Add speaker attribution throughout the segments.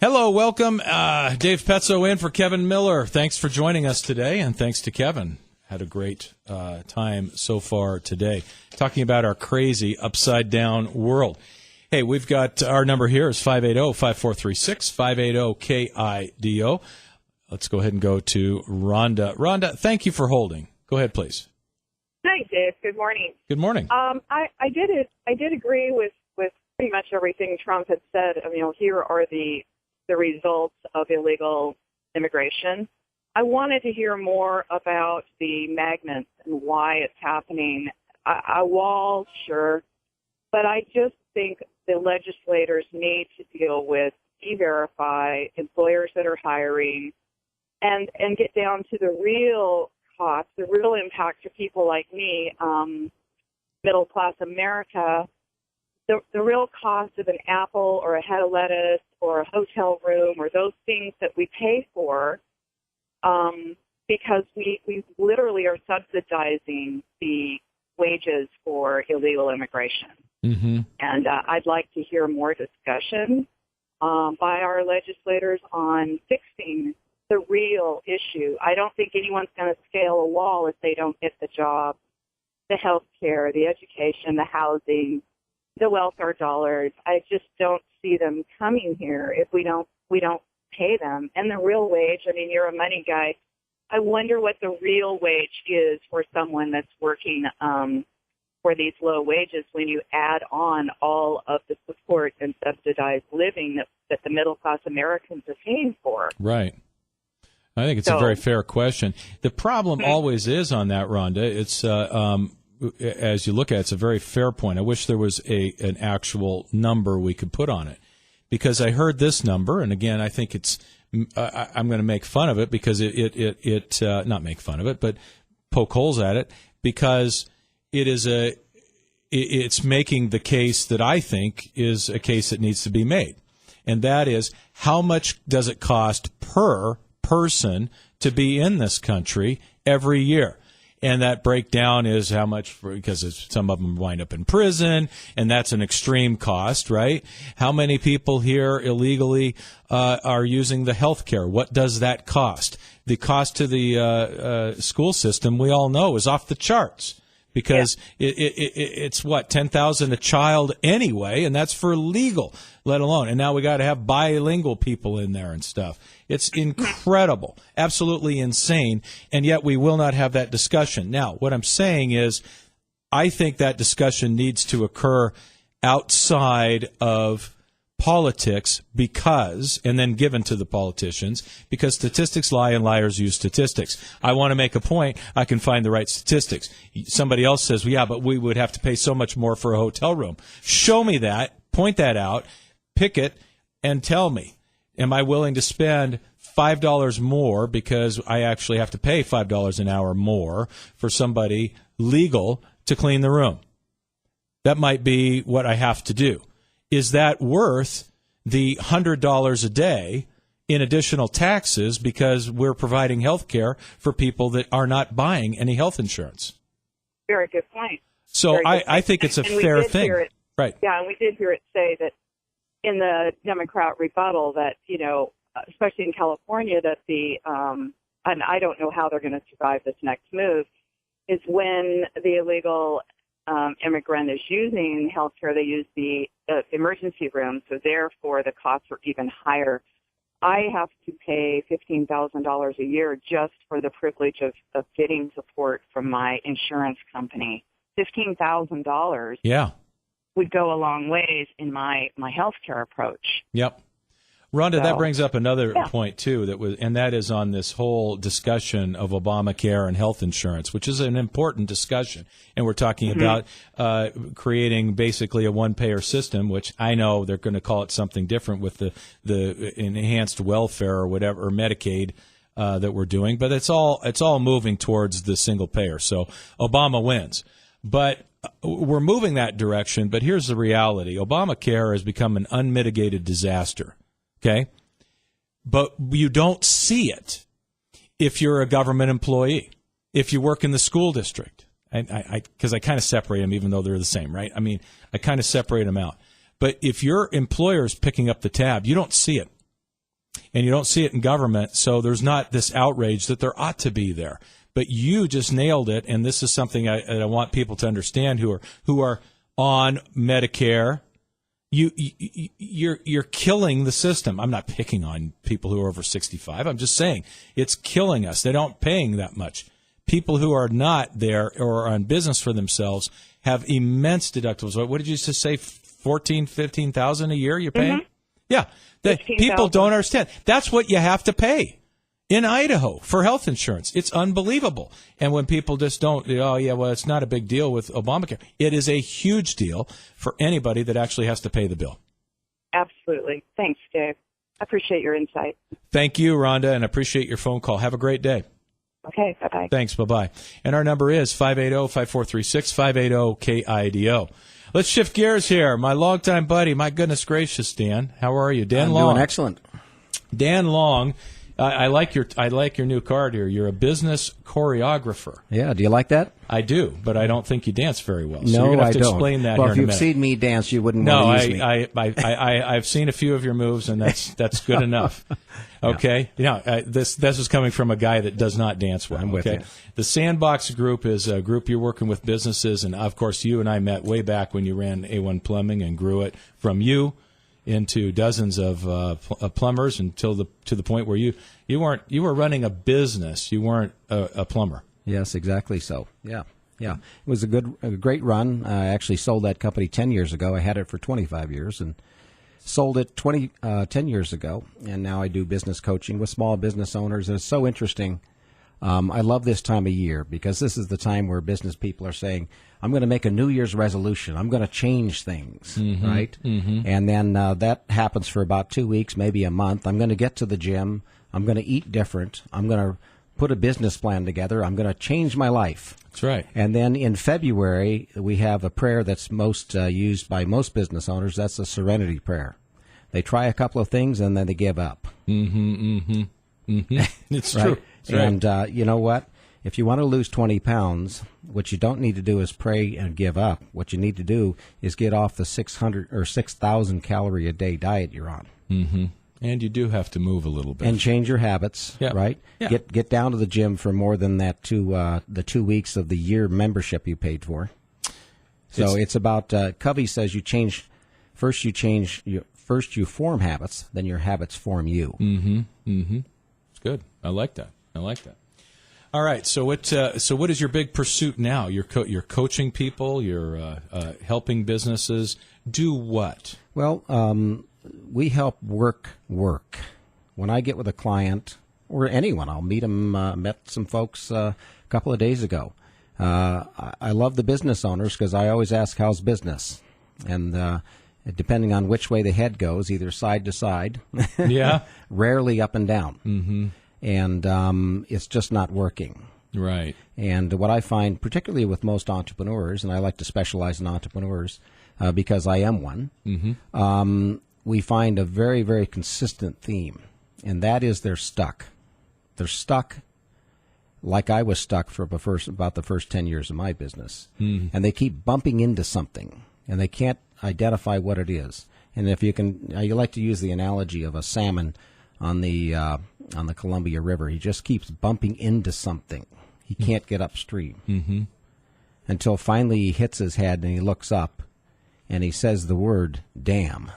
Speaker 1: Hello, welcome. Dave Petso in for Kevin Miller. Thanks for joining us today, and thanks to Kevin. Had a great time so far today, talking about our crazy upside-down world. Hey, we've got our number here is 580-5436, 580-KIDO. Let's go ahead and go to Rhonda. Rhonda, thank you for holding. Go ahead, please.
Speaker 2: Hi, Dave. Good morning.
Speaker 1: Good morning.
Speaker 2: I did agree with pretty much everything Trump had said. I mean, here are the results of illegal immigration. I wanted to hear more about the magnets and why it's happening. A wall, sure, but I just think the legislators need to deal with E-Verify, employers that are hiring, and get down to the real cost, the real impact to people like me, middle-class America. The real cost of an apple or a head of lettuce or a hotel room or those things that we pay for because we literally are subsidizing the wages for illegal immigration.
Speaker 1: Mm-hmm.
Speaker 2: And I'd like to hear more discussion by our legislators on fixing the real issue. I don't think anyone's going to scale a wall if they don't get the job, the health care, the education, the housing, the welfare dollars. I just don't see them coming here if we don't pay them. And the real wage, I mean, you're a money guy. I wonder what the real wage is for someone that's working for these low wages when you add on all of the support and subsidized living that the middle-class Americans are paying for.
Speaker 1: Right. I think it's a very fair question. The problem always is on that, Rhonda. It's as you look at it, it's a very fair point. I wish there was an actual number we could put on it, because I heard this number, and again, I think it's I'm going to make fun of it because it not make fun of it, but poke holes at it, because it's making the case that I think is a case that needs to be made, and that is, how much does it cost per person to be in this country every year? And that breakdown is how much, because some of them wind up in prison, and that's an extreme cost, right? How many people here illegally are using the health care? What does that cost? The cost to the school system, we all know, is off the charts, because it's what, $10,000 a child anyway, and that's for legal, let alone. And now we got to have bilingual people in there and stuff. It's incredible, absolutely insane, and yet we will not have that discussion. Now, what I'm saying is, I think that discussion needs to occur outside of politics, because, and then given to the politicians, because statistics lie and liars use statistics. I want to make a point, I can find the right statistics. Somebody else says, well, yeah, but we would have to pay so much more for a hotel room. Show me that, point that out, pick it, and tell me. Am I willing to spend $5 more because I actually have to pay $5 an hour more for somebody legal to clean the room? That might be what I have to do. Is that worth the $100 a day in additional taxes because we're providing health care for people that are not buying any health insurance? Very
Speaker 2: good point.
Speaker 1: So I think it's a fair thing. Right.
Speaker 2: Yeah, and we did hear it say that in the Democrat rebuttal that, especially in California, that and I don't know how they're going to survive this next move, is when the illegal immigrant is using health care, they use the emergency room, so therefore the costs are even higher. I have to pay $15,000 a year just for the privilege of getting support from my insurance company. $15,000 would go a long ways in my health care approach.
Speaker 1: Yep. Rhonda, that brings up another point, too, and that is on this whole discussion of Obamacare and health insurance, which is an important discussion. And we're talking about creating basically a one-payer system, which I know they're going to call it something different with the enhanced welfare or whatever, or Medicaid that we're doing. But it's all moving towards the single payer. So Obama wins. But we're moving that direction. But here's the reality. Obamacare has become an unmitigated disaster. Okay, but you don't see it if you're a government employee, if you work in the school district, because I kind of separate them, even though they're the same, right? I mean, I kind of separate them out. But if your employer is picking up the tab, you don't see it. and you don't see it in government, so there's not this outrage that there ought to be there. But you just nailed it, and this is something I want people to understand who are on Medicare. You're killing the system. I'm not picking on people who are over 65. I'm just saying it's killing us. They don't paying that much. People who are not there or are on business for themselves have immense deductibles. What did you just say? 14, 15,000 a year you're paying? Mm-hmm. Yeah. People don't understand. That's what you have to pay in Idaho for health insurance. It's unbelievable. And when people just don't, oh, yeah, well, it's not a big deal with Obamacare. It is a huge deal for anybody that actually has to pay the bill.
Speaker 2: Absolutely. Thanks, Dave. I appreciate your insight.
Speaker 1: Thank you, Rhonda, and appreciate your phone call. Have a great day.
Speaker 2: Okay, bye-bye.
Speaker 1: Thanks, bye-bye. And our number is 580-5436, 580-KIDO. Let's shift gears here. My longtime buddy, my goodness gracious, Dan. How are you? Dan Long.
Speaker 3: I'm doing excellent.
Speaker 1: Dan Long. I like your new card here. You're a business choreographer.
Speaker 3: Yeah, do you like that?
Speaker 1: I do, but I don't think you dance very well. So
Speaker 3: No,
Speaker 1: you're gonna have
Speaker 3: I
Speaker 1: to
Speaker 3: don't.
Speaker 1: explain that
Speaker 3: well,
Speaker 1: here
Speaker 3: if
Speaker 1: in a
Speaker 3: you've
Speaker 1: minute.
Speaker 3: seen me dance, you wouldn't want to use me.
Speaker 1: I've seen a few of your moves, and that's good enough. Okay, this is coming from a guy that does not dance well.
Speaker 3: I'm with you.
Speaker 1: The Sandbox Group is a group you're working with businesses, and of course, you and I met way back when you ran A1 Plumbing and grew it from you into dozens of plumbers until to the point where you were running a business. You weren't a plumber.
Speaker 3: Yes, exactly so. Yeah. It was a great run. I actually sold that company 10 years ago. I had it for 25 years and sold it 10 years ago. And now I do business coaching with small business owners. And it's so interesting. I love this time of year because this is the time where business people are saying, I'm going to make a New Year's resolution. I'm going to change things, right? Mm-hmm. And then that happens for about 2 weeks, maybe a month. I'm going to get to the gym. I'm going to eat different. I'm going to put a business plan together. I'm going to change my life.
Speaker 1: That's right.
Speaker 3: And then in February, we have a prayer that's most used by most business owners. That's the serenity prayer. They try a couple of things and then they give up.
Speaker 1: It's
Speaker 3: right?
Speaker 1: true. That's right.
Speaker 3: And you know what? If you want to lose 20 pounds, what you don't need to do is pray and give up. What you need to do is get off the 600 or 6,000 calorie a day diet you're on.
Speaker 1: Mm-hmm. And you do have to move a little bit.
Speaker 3: And change your habits, right?
Speaker 1: Yeah.
Speaker 3: Get down to the gym for more than that the 2 weeks of the year membership you paid for. So it's about, Covey says first you form habits, then your habits form you.
Speaker 1: It's good. I like that. All right. So what is your big pursuit now? You're coaching people. You're helping businesses do what?
Speaker 3: Well, we help work. When I get with a client or anyone, I'll meet them. Met some folks a couple of days ago. I love the business owners because I always ask, how's business? And depending on which way the head goes, either side to side, rarely up and down. Mm-hmm. And it's just not working.
Speaker 1: Right.
Speaker 3: And what I find, particularly with most entrepreneurs, and I like to specialize in entrepreneurs because I am one, we find a very, very consistent theme, and that is they're stuck. They're stuck like I was stuck for about the first 10 years of my business. And they keep bumping into something, and they can't identify what it is. And if you can, you like to use the analogy of a salmon on the Columbia River. He just keeps bumping into something. He can't get upstream until finally he hits his head and he looks up and he says the word damn.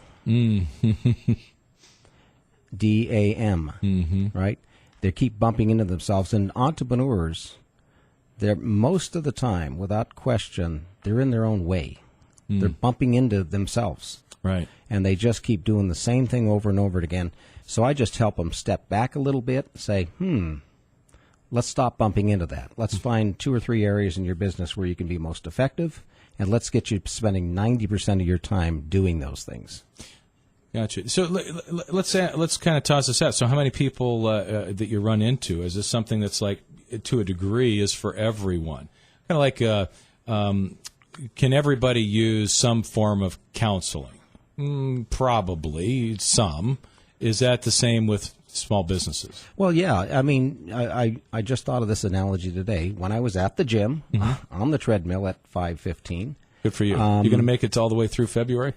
Speaker 3: D-A-M, right? They keep bumping into themselves. And entrepreneurs, they're most of the time, without question, they're in their own way. They're bumping into themselves.
Speaker 1: Right.
Speaker 3: And they just keep doing the same thing over and over again. So I just help them step back a little bit and say, let's stop bumping into that. Let's find 2 or 3 areas in your business where you can be most effective, and let's get you spending 90% of your time doing those things.
Speaker 1: Gotcha. So let's kind of toss this out. So how many people that you run into? Is this something that's like, to a degree, is for everyone? Kind of like, can everybody use some form of counseling? Probably some. Is that the same with small businesses?
Speaker 3: Well, yeah. I mean, I just thought of this analogy today. When I was at the gym on the treadmill at 5:15.
Speaker 1: Good for you. You're going to make it all the way through February?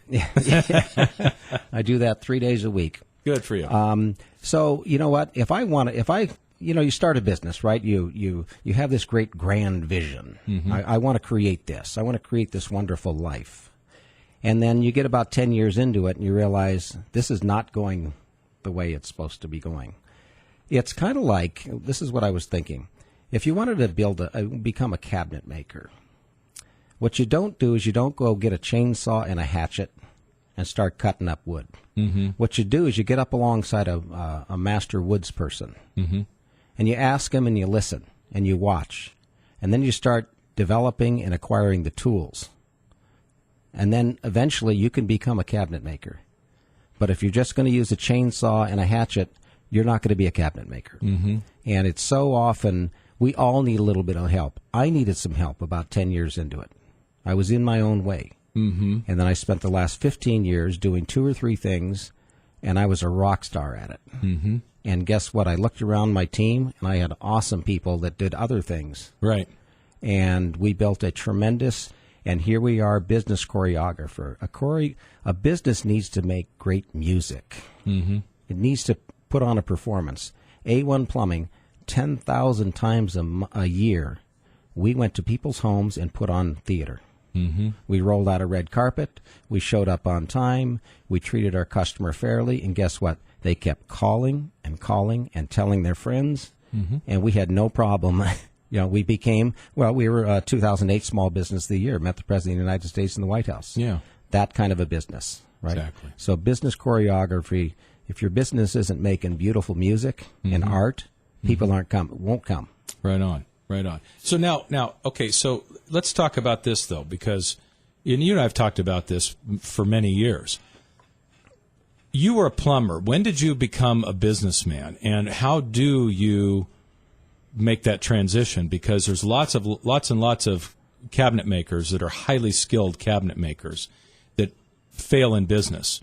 Speaker 3: I do that 3 days a week.
Speaker 1: Good for you.
Speaker 3: So you know what? You start a business, right? You have this great grand vision. I want to create this. I want to create this wonderful life. And then you get about 10 years into it and you realize this is not going the way it's supposed to be going. It's kind of like, this is what I was thinking. If you wanted to become a cabinet maker, what you don't do is you don't go get a chainsaw and a hatchet and start cutting up wood. What you do is you get up alongside a master woods person, and you ask them and you listen and you watch, and then you start developing and acquiring the tools. And then eventually you can become a cabinet maker. But if you're just going to use a chainsaw and a hatchet, you're not going to be a cabinet maker. And it's so often, we all need a little bit of help. I needed some help about 10 years into it. I was in my own way. And then I spent the last 15 years doing 2 or 3 things, and I was a rock star at it. And guess what? I looked around my team, and I had awesome people that did other things.
Speaker 1: Right.
Speaker 3: And we built a tremendous, and here we are, business choreographer. A business needs to make great music. It needs to put on a performance. A1 Plumbing, 10,000 times a year, we went to people's homes and put on theater. We rolled out a red carpet. We showed up on time. We treated our customer fairly. And guess what? They kept calling and telling their friends. And we had no problem. We became, we were 2008 Small Business of the Year, met the President of the United States in the White House.
Speaker 1: Yeah.
Speaker 3: That kind of a business, right?
Speaker 1: Exactly.
Speaker 3: So business choreography, if your business isn't making beautiful music and art, people won't come.
Speaker 1: Right on. Right on. So now, okay, so let's talk about this, though, because you and I have talked about this for many years. You were a plumber. When did you become a businessman, and how do you make that transition? Because there's lots and lots of cabinet makers that are highly skilled cabinet makers that fail in business.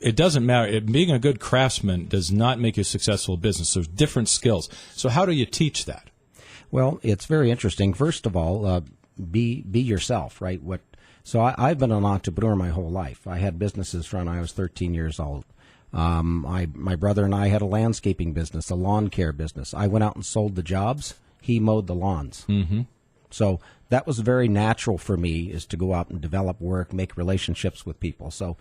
Speaker 1: It doesn't matter. Being a good craftsman does not make you a successful business. There's different skills. So how do you teach that?
Speaker 3: Well, it's very interesting. First of all, be yourself, right? So I've been an entrepreneur my whole life. I had businesses from when I was 13 years old. My brother and I had a landscaping business, a lawn care business. I went out and sold the jobs. He mowed the lawns. So that was very natural for me, is to go out and develop work, make relationships with people. So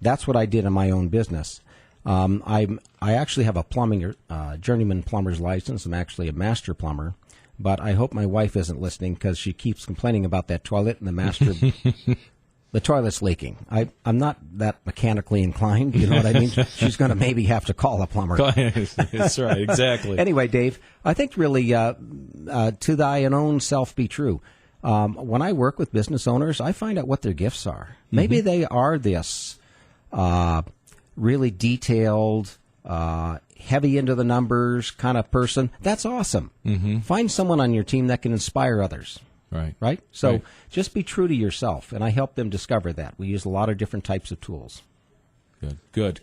Speaker 3: that's what I did in my own business. I actually have a journeyman plumber's license. I'm actually a master plumber. But I hope my wife isn't listening, because she keeps complaining about that toilet and the toilet's leaking. I'm not that mechanically inclined, you know what I mean? She's going to maybe have to call a plumber.
Speaker 1: That's right, exactly.
Speaker 3: Anyway, Dave, I think really to thine own self be true. When I work with business owners, I find out what their gifts are. Maybe they are this really detailed, heavy into the numbers kind of person. That's awesome. Find someone on your team that can inspire others. Right? So just be true to yourself, and I help them discover that. We use a lot of different types of tools. Good.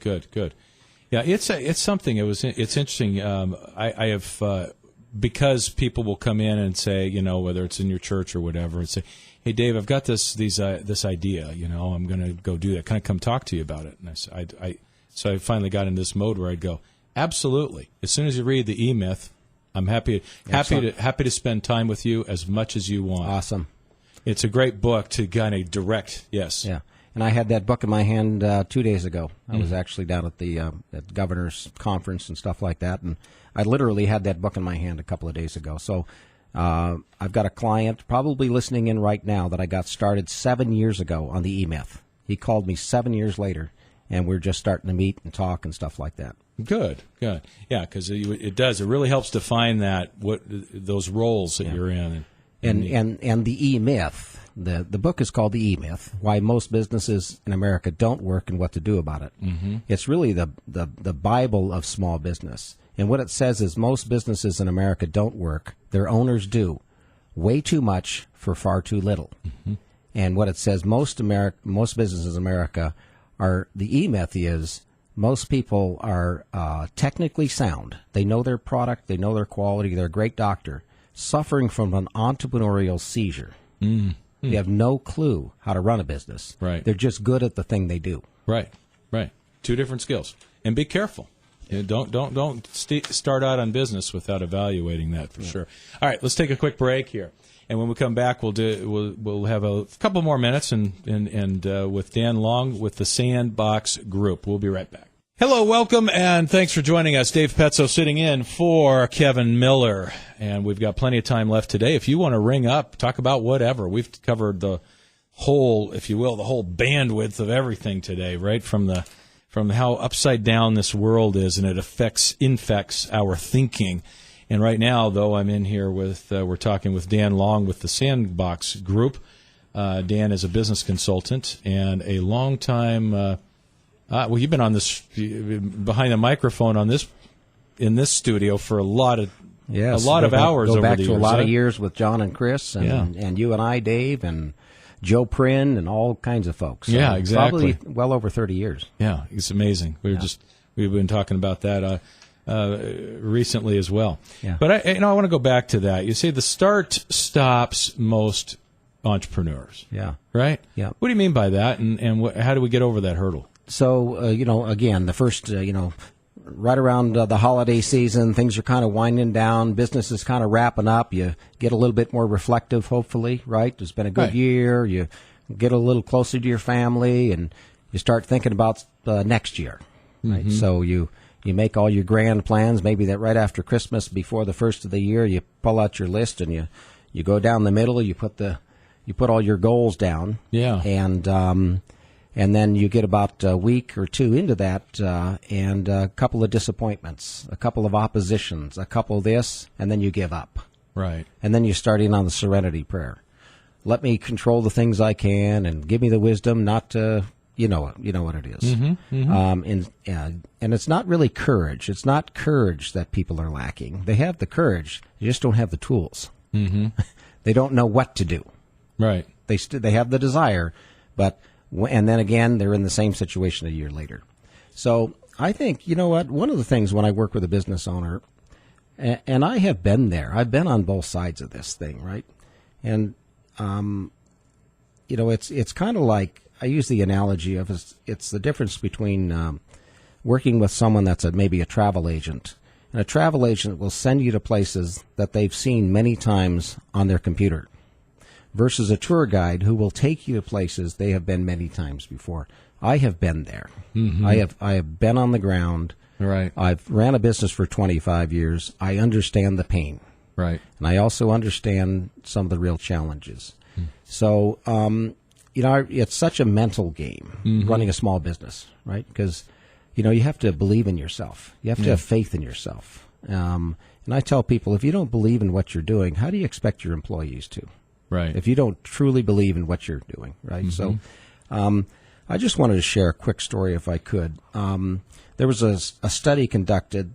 Speaker 3: Yeah, it's something. It's interesting. I have because people will come in and say, whether it's in your church or whatever, and say, "Hey, Dave, I've got this idea. I'm going to go do that. Can I come talk to you about it?" And so I finally got in this mode where I'd go, "Absolutely. As soon as you read the E-Myth, I'm happy to spend time with you as much as you want." Awesome.
Speaker 1: It's a great book to kind of direct. Yes.
Speaker 3: Yeah. And I had that book in my hand 2 days ago. I was actually down at the governor's conference and stuff like that, and I literally had that book in my hand a couple of days ago. So I've got a client probably listening in right now that I got started 7 years ago on the E-Myth. He called me 7 years later, and we're just starting to meet and talk and stuff like that.
Speaker 1: Good. Yeah, because it does. It really helps define those roles that you're in.
Speaker 3: And the E-Myth, the book is called The E-Myth, Why Most Businesses in America Don't Work and What to Do About It. It's really the Bible of small business. And what it says is most businesses in America don't work. Their owners do. Way too much for far too little. And what it says, most businesses in America are, the E-Myth is, most people are technically sound. They know their product. They know their quality. They're a great doctor. Suffering from an entrepreneurial seizure. They have no clue how to run a business.
Speaker 1: Right.
Speaker 3: They're just good at the thing they do.
Speaker 1: Right. Two different skills. and be careful. You know, don't start out on business without evaluating that for sure. All right, let's take a quick break here, and when we come back, we'll have a couple more minutes and with Dan Long with the Sandbox Group. We'll be right back. Hello, welcome, and thanks for joining us. Dave Petso sitting in for Kevin Miller, and we've got plenty of time left today. If you want to ring up, talk about whatever. We've covered the whole, if you will, the whole bandwidth of everything today, right from how upside down this world is, and it infects our thinking. And right now, though, I'm in here with we're talking with Dan Long with the Sandbox Group. Dan is a business consultant and a long-time. Well, you've been on this behind the microphone in this studio for a lot of hours
Speaker 3: go
Speaker 1: over
Speaker 3: back
Speaker 1: the
Speaker 3: to
Speaker 1: years.
Speaker 3: A lot of years with John and Chris, and you and I, Dave, and Joe Prin, and all kinds of folks.
Speaker 1: Yeah, exactly.
Speaker 3: Probably well over 30 years.
Speaker 1: Yeah, it's amazing. We've been talking about that recently as well.
Speaker 3: Yeah.
Speaker 1: But I want to go back to that. You say the start stops most entrepreneurs.
Speaker 3: Yeah.
Speaker 1: Right.
Speaker 3: Yeah.
Speaker 1: What do you mean by that? And how do we get over that hurdle?
Speaker 3: So, again, the first, right around the holiday season, things are kind of winding down. Business is kind of wrapping up. You get a little bit more reflective, hopefully, right? It's been a good year. You get a little closer to your family, and you start thinking about next year, right? Mm-hmm. So you make all your grand plans. Maybe that right after Christmas, before the first of the year, you pull out your list and you go down the middle. You put all your goals down.
Speaker 1: Yeah.
Speaker 3: And then you get about a week or two into that, and a couple of disappointments, a couple of oppositions, a couple of this, and then you give up.
Speaker 1: Right.
Speaker 3: And then you're starting on the serenity prayer. Let me control the things I can, and give me the wisdom not to, you know what it is.
Speaker 1: Mm-hmm, mm-hmm.
Speaker 3: And it's not really courage. It's not courage that people are lacking. They have the courage. They just don't have the tools.
Speaker 1: Mm-hmm.
Speaker 3: They don't know what to do.
Speaker 1: Right.
Speaker 3: They have the desire, but. And then again, they're in the same situation a year later. So I think, you know what, one of the things when I work with a business owner, and I have been there, I've been on both sides of this thing, right? And, it's kind of like, I use the analogy of it's the difference between working with someone that's maybe a travel agent. And a travel agent will send you to places that they've seen many times on their computer, versus a tour guide who will take you to places they have been many times before. I have been there. Mm-hmm. I have been on the ground.
Speaker 1: Right.
Speaker 3: I've ran a business for 25 years. I understand the pain.
Speaker 1: Right.
Speaker 3: And I also understand some of the real challenges. Mm. So, it's such a mental game, running a small business, right? Because, you have to believe in yourself. You have to have faith in yourself. And I tell people, if you don't believe in what you're doing, how do you expect your employees to?
Speaker 1: Right.
Speaker 3: If you don't truly believe in what you're doing, right? Mm-hmm. So I just wanted to share a quick story if I could. There was a study conducted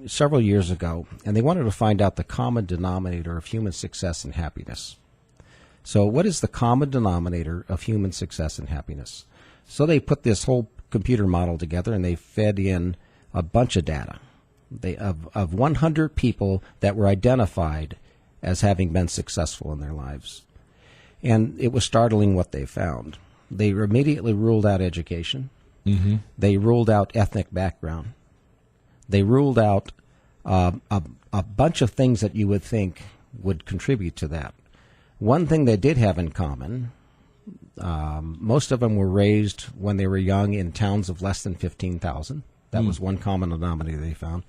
Speaker 3: several years ago, and they wanted to find out the common denominator of human success and happiness. So what is the common denominator of human success and happiness? So they put this whole computer model together, and they fed in a bunch of data of 100 people that were identified as having been successful in their lives. And it was startling what they found. They immediately ruled out education. Mm-hmm. They ruled out ethnic background. They ruled out a bunch of things that you would think would contribute to that. One thing they did have in common, most of them were raised when they were young in towns of less than 15,000. That was one common denominator they found.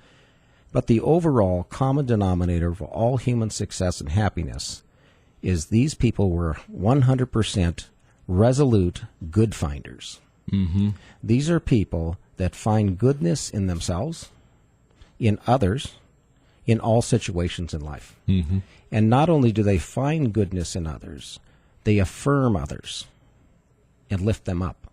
Speaker 3: But the overall common denominator of all human success and happiness is these people were 100% resolute good finders. Mm-hmm. These are people that find goodness in themselves, in others, in all situations in life. Mm-hmm. And not only do they find goodness in others, they affirm others and lift them up.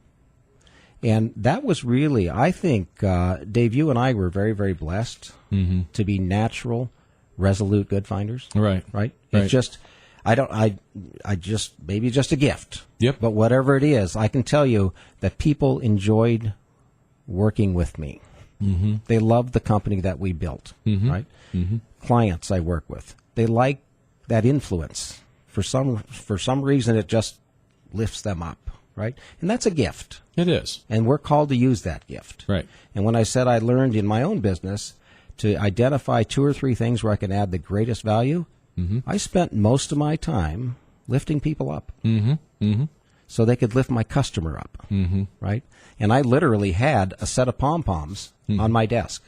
Speaker 3: And that was really, I think, Dave, you and I were very, very blessed to be natural, resolute good finders.
Speaker 1: Right.
Speaker 3: Right? It's just, maybe just a gift.
Speaker 1: Yep.
Speaker 3: But whatever it is, I can tell you that people enjoyed working with me. Mm-hmm. They loved the company that we built, right? Mm-hmm. Clients I work with, they like that influence. For some reason, it just lifts them up. right? And that's a gift.
Speaker 1: It is.
Speaker 3: And we're called to use that gift.
Speaker 1: Right.
Speaker 3: And when I said I learned in my own business to identify 2 or 3 things where I can add the greatest value, I spent most of my time lifting people up so they could lift my customer up, right? And I literally had a set of pom-poms on my desk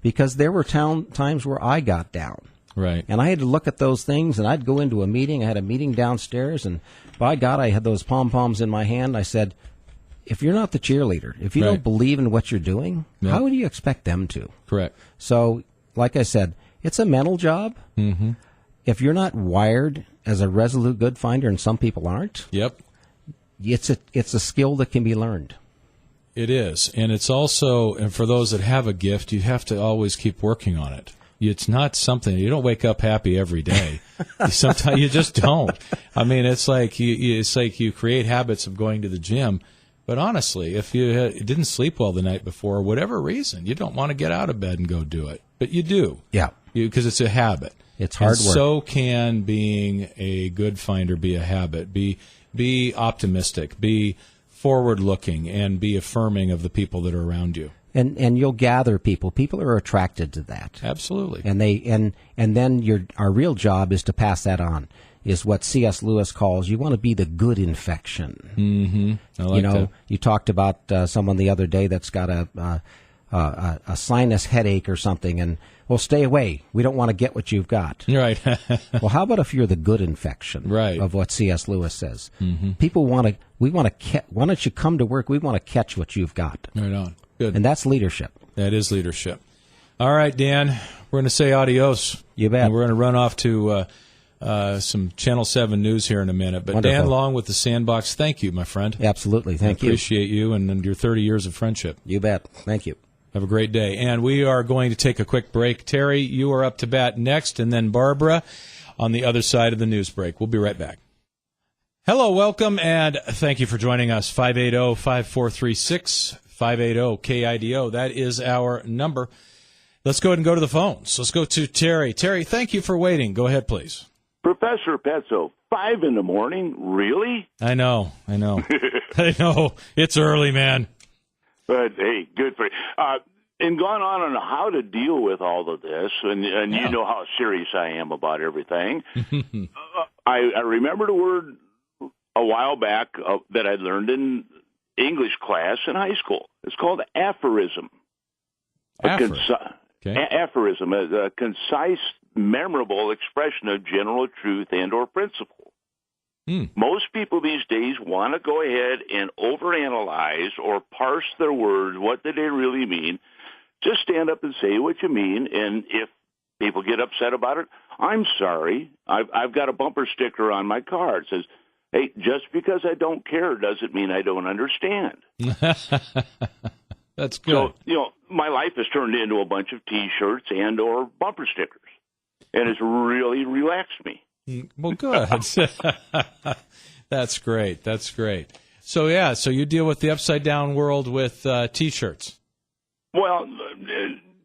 Speaker 3: because there were times where I got down.
Speaker 1: Right.
Speaker 3: And I had to look at those things, and I'd go into a meeting. I had a meeting downstairs, and by God, I had those pom-poms in my hand. I said, if you're not the cheerleader, if you don't believe in what you're doing, how do you expect them to?
Speaker 1: Correct.
Speaker 3: So, like I said, it's a mental job. If you're not wired as a resolute good finder, and some people aren't, it's a skill that can be learned.
Speaker 1: It is. And it's also, and for those that have a gift, you have to always keep working on it. It's not something, you don't wake up happy every day. Sometimes you just don't. I mean, it's like you create habits of going to the gym. But honestly, if you didn't sleep well the night before, whatever reason, you don't want to get out of bed and go do it. But you do.
Speaker 3: Yeah.
Speaker 1: Because it's a habit.
Speaker 3: It's hard work.
Speaker 1: So can being a good finder be a habit. Be optimistic. Be forward-looking and be affirming of the people that are around you.
Speaker 3: And you'll gather people. People are attracted to that.
Speaker 1: Absolutely.
Speaker 3: And then our real job is to pass that on. Is what C.S. Lewis calls, you want to be the good infection.
Speaker 1: I like that.
Speaker 3: You talked about someone the other day that's got a sinus headache or something, and well, stay away. We don't want to get what you've got.
Speaker 1: Right.
Speaker 3: Well, how about if you're the good infection of what C.S. Lewis says? People why don't you come to work? We want to catch what you've got.
Speaker 1: Right on. Good.
Speaker 3: And that's leadership.
Speaker 1: That is leadership. All right, Dan, we're going to say adios.
Speaker 3: You bet.
Speaker 1: And we're going to run off to some Channel 7 news here in a minute. But
Speaker 3: Wonderful.
Speaker 1: Dan Long with the Sandbox, thank you, my friend.
Speaker 3: Absolutely. Thank you.
Speaker 1: Appreciate you and your 30 years of friendship.
Speaker 3: You bet. Thank you.
Speaker 1: Have a great day. And we are going to take a quick break. Terry, you are up to bat next, and then Barbara on the other side of the news break. We'll be right back. Hello, welcome, and thank you for joining us. 580-5436, 580-KIDO. That is our number. Let's go ahead and go to the phones. Let's go to Terry. Terry, thank you for waiting. Go ahead, please.
Speaker 4: Professor Petso, 5 in the morning? Really?
Speaker 1: I know. I know. It's early, man.
Speaker 4: But, hey, good for you. And gone on how to deal with all of this, and you know how serious I am about everything. I remembered a word a while back that I learned in English class in high school. It's called aphorism. Aphorism, a concise, memorable expression of general truth and or principle. Most people these days want to go ahead and overanalyze or parse their words. What do they really mean? Just stand up and say what you mean, and if people get upset about it, I'm sorry. I've got a bumper sticker on my car. It says, hey, just because I don't care doesn't mean I don't understand.
Speaker 1: That's good.
Speaker 4: So, my life has turned into a bunch of T-shirts and or bumper stickers, and it's really relaxed me.
Speaker 1: Well, good. That's great. That's great. So, so you deal with the upside-down world with T-shirts.
Speaker 4: Well,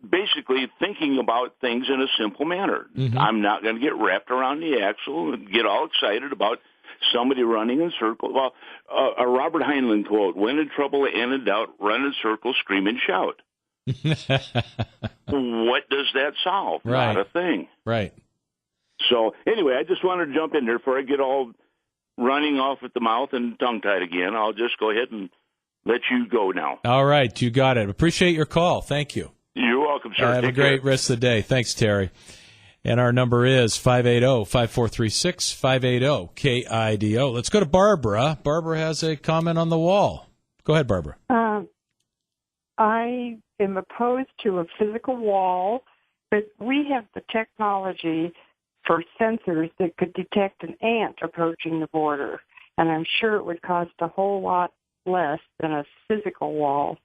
Speaker 4: basically thinking about things in a simple manner. I'm not going to get wrapped around the axle and get all excited about somebody running in circles. Well, a Robert Heinlein quote, when in trouble and in doubt, run in circles, scream and shout. What does that solve?
Speaker 1: Right.
Speaker 4: Not a thing.
Speaker 1: Right.
Speaker 4: So, anyway, I just wanted to jump in there before I get all running off at the mouth and tongue-tied again. I'll just go ahead and let you go now. All
Speaker 1: right. You got it. Appreciate your call. Thank you.
Speaker 4: You're welcome, sir.
Speaker 1: Have a great rest of the day. Thanks, Terry. And our number is 580-5436, 580-KIDO. Let's go to Barbara. Barbara has a comment on the wall. Go ahead, Barbara.
Speaker 5: I am opposed to a physical wall, but we have the technology for sensors that could detect an ant approaching the border, and I'm sure it would cost a whole lot less than a physical wall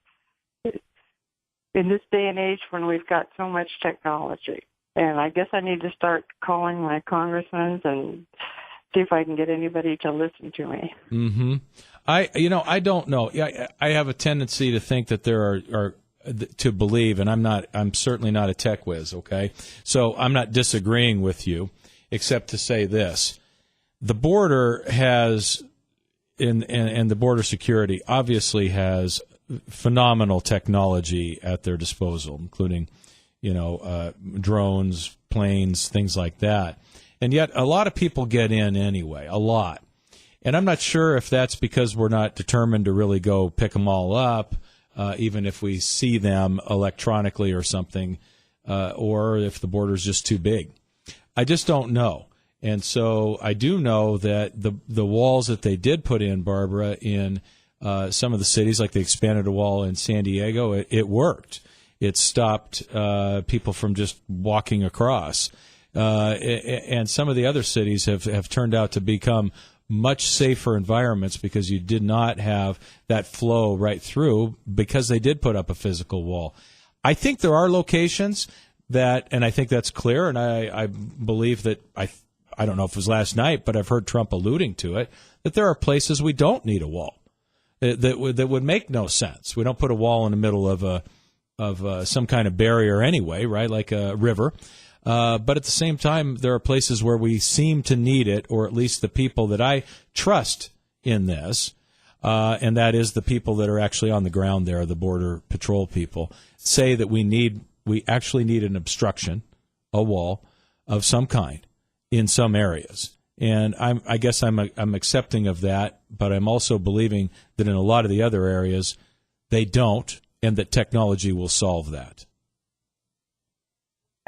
Speaker 5: in this day and age when we've got so much technology. And I guess I need to start calling my congressmen and see if I can get anybody to listen to me.
Speaker 1: I don't know. I have a tendency to think that there are to believe, and I'm certainly not a tech whiz, okay? So I'm not disagreeing with you, except to say this. The border has and the border security obviously has phenomenal technology at their disposal, including, drones, planes, things like that. And yet a lot of people get in anyway, a lot. And I'm not sure if that's because we're not determined to really go pick them all up, even if we see them electronically or something, or if the border's just too big. I just don't know. And so I do know that the walls that they did put in, Barbara, in some of the cities, like they expanded a wall in San Diego, it worked. It stopped people from just walking across. And some of the other cities have turned out to become much safer environments because you did not have that flow right through because they did put up a physical wall. I think there are locations that, and I think that's clear, and I believe that, I don't know if it was last night, but I've heard Trump alluding to it, that there are places we don't need a wall. That would make no sense. We don't put a wall in the middle of some kind of barrier anyway, right, like a river. But at the same time, there are places where we seem to need it, or at least the people that I trust in this, and that is the people that are actually on the ground there, the Border Patrol people, say that we actually need an obstruction, a wall of some kind in some areas. And I guess I'm accepting of that, but I'm also believing that in a lot of the other areas, they don't, and that technology will solve that.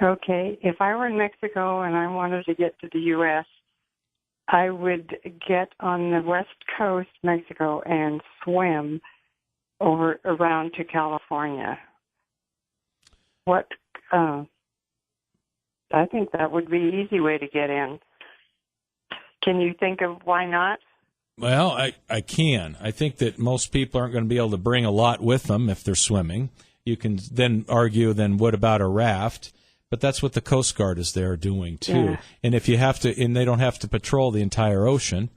Speaker 5: Okay, if I were in Mexico and I wanted to get to the U.S., I would get on the west coast, Mexico, and swim around to California. I think that would be an easy way to get in. Can you think of why not?
Speaker 1: Well, I can. I think that most people aren't going to be able to bring a lot with them if they're swimming. You can then argue, then what about a raft? But that's what the Coast Guard is there doing, too. Yeah. And if you have to, and they don't have to patrol the entire ocean,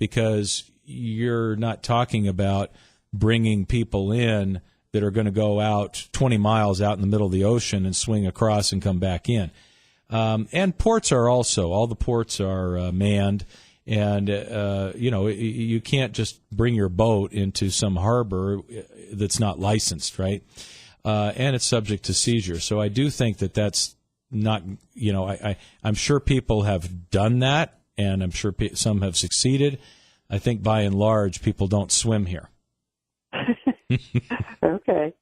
Speaker 1: because you're not talking about bringing people in that are going to go out 20 miles out in the middle of the ocean and swing across and come back in. And ports are also, all the ports are manned, and, you can't just bring your boat into some harbor that's not licensed, right? And it's subject to seizure. So I do think that that's not, I'm sure people have done that, and I'm sure some have succeeded. I think by and large, people don't swim here.
Speaker 5: Okay.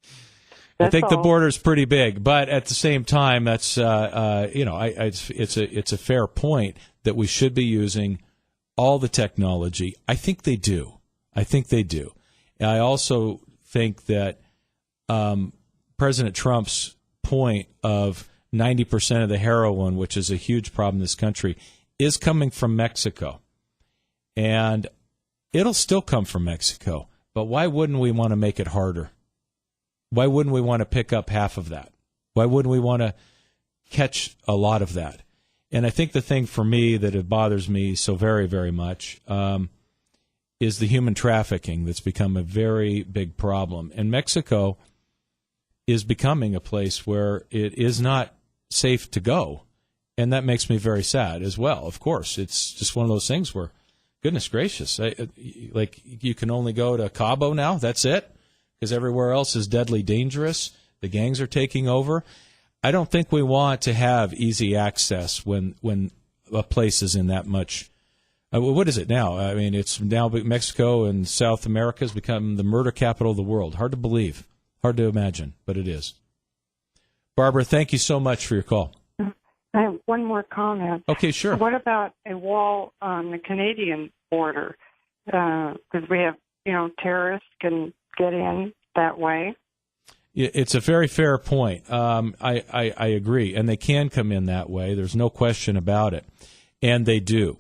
Speaker 1: I think the border's pretty big, but at the same time, that's it's a fair point that we should be using all the technology. I think they do. And I also think that President Trump's point of 90% of the heroin, which is a huge problem in this country, is coming from Mexico, and it'll still come from Mexico. But why wouldn't we want to make it harder? Why wouldn't we want to pick up half of that? Why wouldn't we want to catch a lot of that? And I think the thing for me that it bothers me so very, very much is the human trafficking that's become a very big problem. And Mexico is becoming a place where it is not safe to go. And that makes me very sad as well. Of course, it's just one of those things where, goodness gracious, like you can only go to Cabo now, that's it? Because everywhere else is deadly dangerous. The gangs are taking over. I don't think we want to have easy access when a place is in that much. What is it now? I mean, it's now Mexico and South America has become the murder capital of the world. Hard to believe, hard to imagine, but it is. Barbara, thank you so much for your call.
Speaker 5: I have one more comment.
Speaker 1: Okay, sure.
Speaker 5: What about a wall on the Canadian border? Because we have, terrorists can get in that way.
Speaker 1: It's a very fair point. I agree, and they can come in that way. There's no question about it, and they do.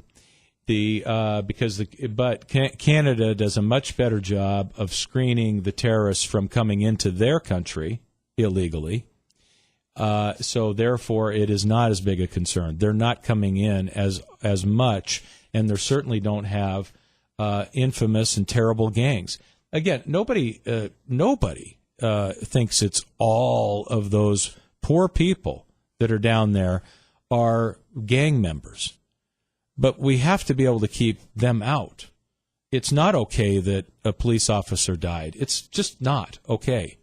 Speaker 1: But Canada does a much better job of screening the terrorists from coming into their country illegally. So therefore, it is not as big a concern. They're not coming in as much, and they certainly don't have infamous and terrible gangs. Again, nobody thinks it's all of those poor people that are down there are gang members. But we have to be able to keep them out. It's not okay that a police officer died. It's just not okay.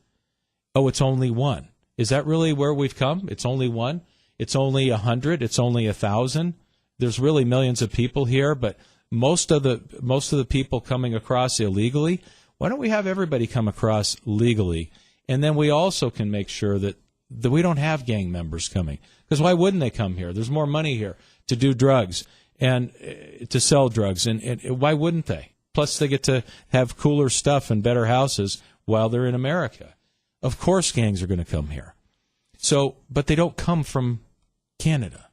Speaker 1: Oh, it's only one. Is that really where we've come? It's only one? It's only 100? It's only 1,000? There's really millions of people here, but most of the people coming across illegally, why don't we have everybody come across legally? And then we also can make sure that we don't have gang members coming. Because why wouldn't they come here? There's more money here to do drugs and to sell drugs. And why wouldn't they? Plus, they get to have cooler stuff and better houses while they're in America. Of course gangs are going to come here. So, but they don't come from Canada.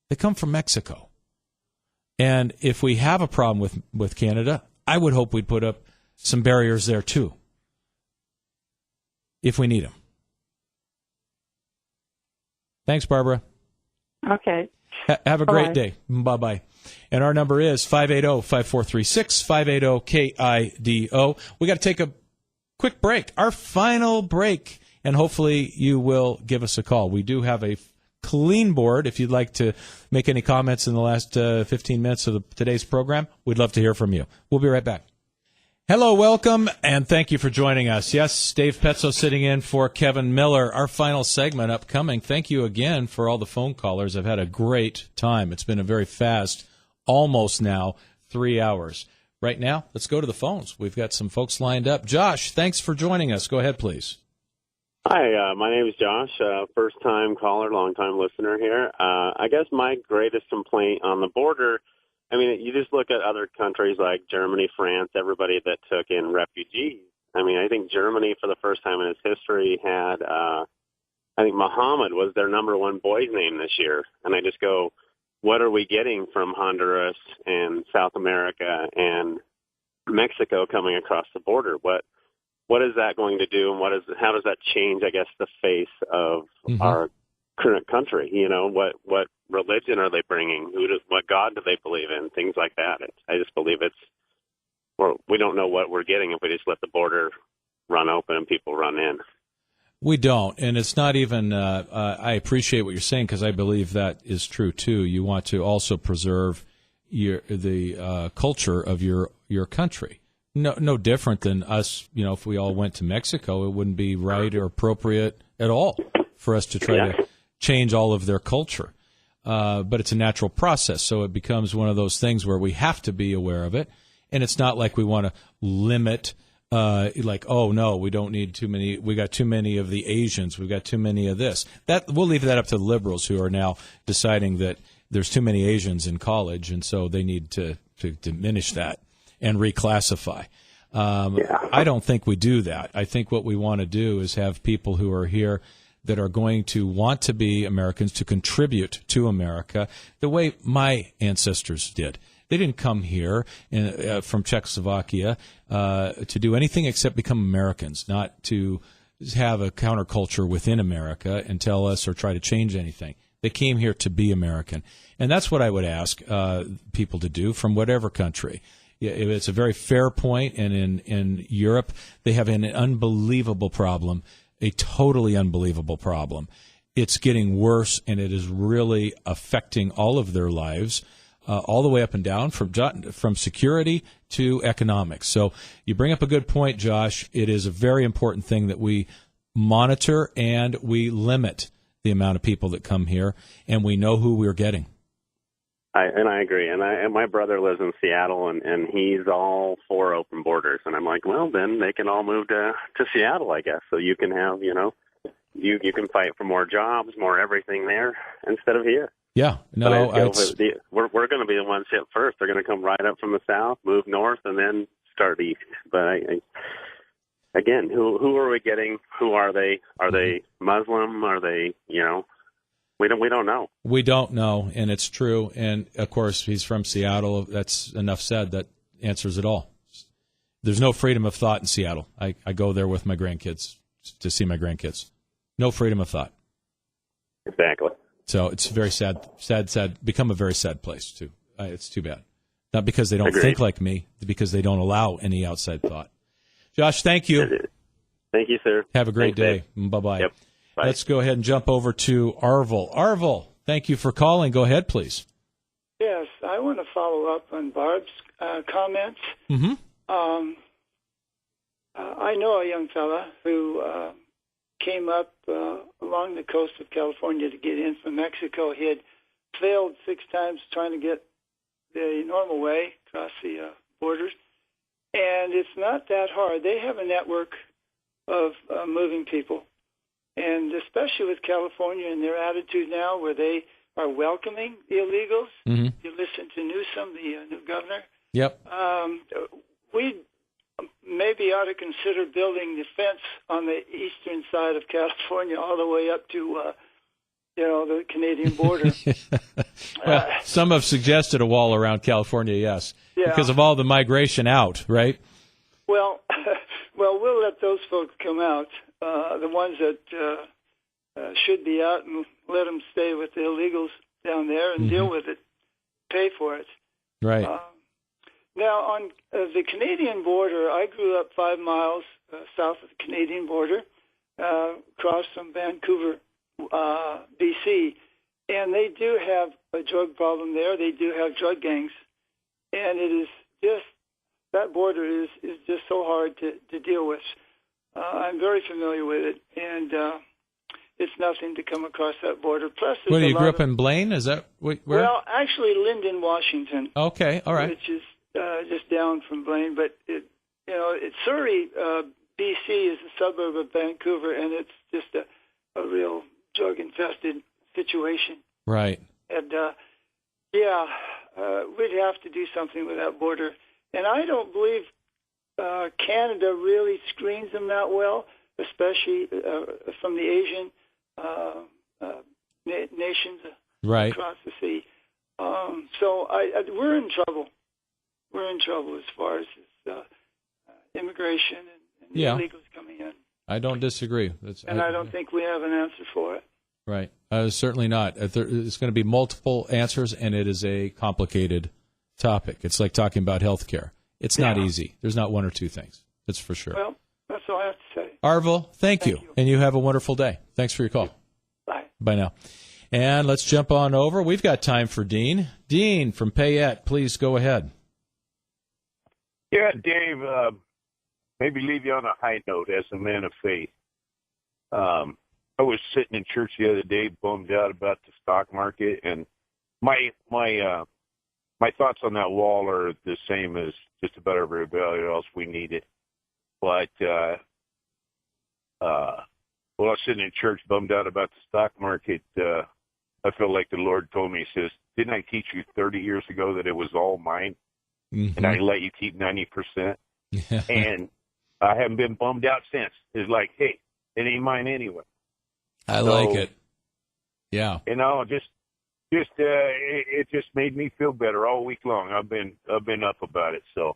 Speaker 1: They come from Mexico. And if we have a problem with Canada, I would hope we'd put up some barriers there too, if we need them. Thanks, Barbara.
Speaker 5: Okay.
Speaker 1: Have a great day. Bye-bye. And our number is 580-5436, 580-KIDO. We got to take a quick break, our final break, and hopefully you will give us a call. We do have a clean board. If you'd like to make any comments in the last 15 minutes of today's program, we'd love to hear from you. We'll be right back. Hello, welcome, and thank you for joining us. Yes, Dave Petso sitting in for Kevin Miller. Our final segment upcoming. Thank you again for all the phone callers. I've had a great time. It's been a very fast, almost now, 3 hours. Right now, let's go to the phones. We've got some folks lined up. Josh, thanks for joining us. Go ahead, please.
Speaker 6: Hi, my name is Josh, first-time caller, long-time listener here. I guess my greatest complaint on the border, I mean, you just look at other countries like Germany, France, everybody that took in refugees. I mean, I think Germany, for the first time in its history, had, I think Muhammad was their number one boy's name this year. And I just go, what are we getting from Honduras and South America and Mexico coming across the border? What is that going to do, and how does that change, I guess, the face of our current country? You know, what religion are they bringing? What God do they believe in? Things like that. I just believe we don't know what we're getting if we just let the border run open and people run in.
Speaker 1: We don't, and it's not even. I appreciate what you're saying because I believe that is true too. You want to also preserve the culture of your country. No different than us. You know, if we all went to Mexico, it wouldn't be right or appropriate at all for us to try to change all of their culture. But it's a natural process, so it becomes one of those things where we have to be aware of it. And it's not like we want to limit, like, oh no, we don't need too many. We got too many of the Asians. We've got too many of this. That we'll leave that up to the liberals who are now deciding that there's too many Asians in college, and so they need to diminish that and reclassify. I don't think we do that. I think what we want to do is have people who are here that are going to want to be Americans, to contribute to America the way my ancestors did. They didn't come here from Czechoslovakia to do anything except become Americans, not to have a counterculture within America and tell us or try to change anything. They came here to be American. And that's what I would ask people to do from whatever country. It's a very fair point, and in Europe, they have an unbelievable problem, a totally unbelievable problem. It's getting worse, and it is really affecting all of their lives, all the way up and down, from security to economics. So you bring up a good point, Josh. It is a very important thing that we monitor and we limit the amount of people that come here, and we know who we're getting.
Speaker 6: I agree. And my brother lives in Seattle, and he's all for open borders. And I'm like, well, then they can all move to Seattle, I guess. So you can have, you can fight for more jobs, more everything there instead of here.
Speaker 1: Yeah. No,
Speaker 6: we're going to be the ones hit first. They're going to come right up from the south, move north, and then start east. But again, who are we getting? Who are they? Are they Muslim? Are they, We don't know. We don't know,
Speaker 1: and it's true. And, of course, he's from Seattle. That's enough said. That answers it all. There's no freedom of thought in Seattle. I go there with my grandkids to see my grandkids. No freedom of thought.
Speaker 6: Exactly.
Speaker 1: So it's very sad, become a very sad place, too. It's too bad. Not because they don't think like me, because they don't allow any outside thought. Josh, thank you.
Speaker 6: Thank you, sir.
Speaker 1: Have a great day. Dave. Bye-bye.
Speaker 6: Yep. Bye.
Speaker 1: Let's go ahead and jump over to Arvil. Arvil, thank you for calling. Go ahead, please.
Speaker 7: Yes, I I want to follow up on Barb's comments.
Speaker 1: Mm-hmm.
Speaker 7: I know a young fella who came up along the coast of California to get in from Mexico. He had failed 6 times trying to get the normal way across the borders, and it's not that hard. They have a network of moving people, and especially with California and their attitude now where they are welcoming the illegals.
Speaker 1: Mm-hmm.
Speaker 7: You listen to Newsom, the new governor.
Speaker 1: Yep.
Speaker 7: We maybe ought to consider building the fence on the eastern side of California all the way up to, the Canadian border.
Speaker 1: Well, some have suggested a wall around California, yes,
Speaker 7: yeah.
Speaker 1: because of all the migration out, right?
Speaker 7: Well, we'll let those folks come out, the ones that should be out, and let them stay with the illegals down there and deal with it, pay for it.
Speaker 1: Right.
Speaker 7: Now, on the Canadian border, I grew up 5 miles south of the Canadian border, across from Vancouver, BC, and they do have a drug problem there. They do have drug gangs, and it is just, that border is just so hard to deal with. I'm very familiar with it, and it's nothing to come across that border. Plus,
Speaker 1: Well, you grew up in Blaine? Is that where?
Speaker 7: Well, actually, Lyndon, Washington.
Speaker 1: Okay, all right.
Speaker 7: Which is just down from Blaine, but it's Surrey, BC, is a suburb of Vancouver, and it's just a real drug-infested situation.
Speaker 1: Right.
Speaker 7: And we'd have to do something with that border. And I don't believe Canada really screens them that well, especially from the Asian nations
Speaker 1: right.
Speaker 7: across the sea. So we're in trouble. We're in trouble as far as immigration and illegals coming in.
Speaker 1: I don't disagree.
Speaker 7: I don't think we have an answer for it.
Speaker 1: Right. Certainly not. There's going to be multiple answers, and it is a complicated topic. It's like talking about health care. It's not easy. There's not one or two things. That's for sure.
Speaker 7: Well, that's all I have to say.
Speaker 1: Arvil, thank you. And you have a wonderful day. Thanks for your call.
Speaker 7: Bye.
Speaker 1: Bye now. And let's jump on over. We've got time for Dean. Dean from Payette, please go ahead.
Speaker 8: Yeah, Dave, maybe leave you on a high note as a man of faith. I was sitting in church the other day, bummed out about the stock market, and my thoughts on that wall are the same as just about everybody else. We need it. But while I was sitting in church, bummed out about the stock market, I feel like the Lord told me, he says, didn't I teach you 30 years ago that it was all mine? Mm-hmm. And I let you keep 90%. And I haven't been bummed out since. It's like, hey, it ain't mine anyway.
Speaker 1: I like it. Yeah.
Speaker 8: It just made me feel better all week long. I've been up about it. So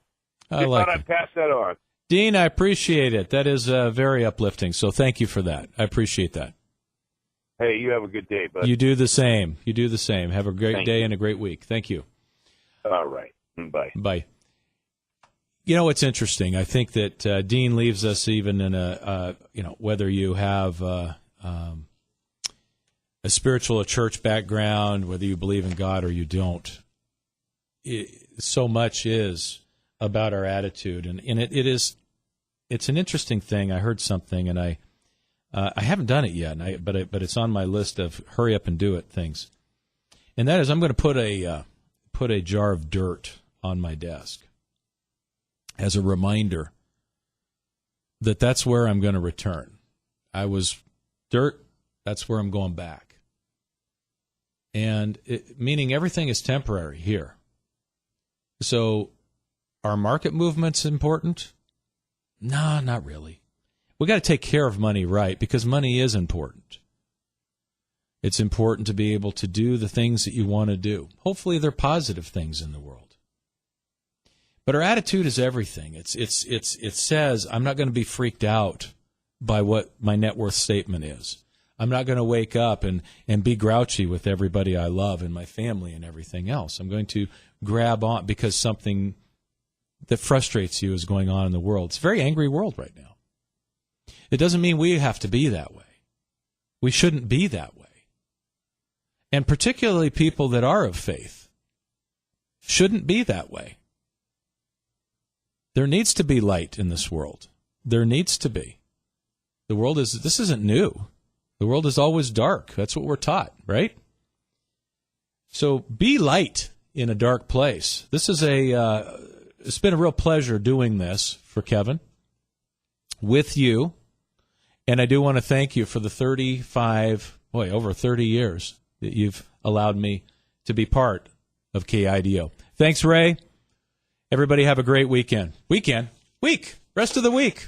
Speaker 8: I thought I'd pass that on.
Speaker 1: Dean, I appreciate it. That is very uplifting. So thank you for that. I appreciate that.
Speaker 8: Hey, you have a good day, bud.
Speaker 1: You do the same. Have a great day and a great week. Thank you.
Speaker 8: All right. Bye.
Speaker 1: Bye. You know, it's interesting. I think that Dean leaves us even in whether you have a spiritual or church background, whether you believe in God or you don't. So much is about our attitude, and it's an interesting thing. I heard something, and I haven't done it yet, but it's on my list of hurry up and do it things, and that is I'm going to put a jar of dirt on my desk as a reminder that that's where I'm going to return. I was dirt, that's where I'm going back. And meaning everything is temporary here. So are market movements important? No, not really. We got to take care of money right, because money is important. It's important to be able to do the things that you want to do. Hopefully they're positive things in the world. But our attitude is everything. It says, I'm not going to be freaked out by what my net worth statement is. I'm not going to wake up and be grouchy with everybody I love and my family and everything else. I'm going to grab on because something that frustrates you is going on in the world. It's a very angry world right now. It doesn't mean we have to be that way. We shouldn't be that way. And particularly people that are of faith. shouldn't be that way. There needs to be light in this world. There needs to be. This isn't new. The world is always dark. That's what we're taught, right? So be light in a dark place. This is it's been a real pleasure doing this for Kevin with you. And I do want to thank you for the over 30 years that you've allowed me to be part of KIDO. Thanks, Ray. Everybody have a great week. Rest of the week.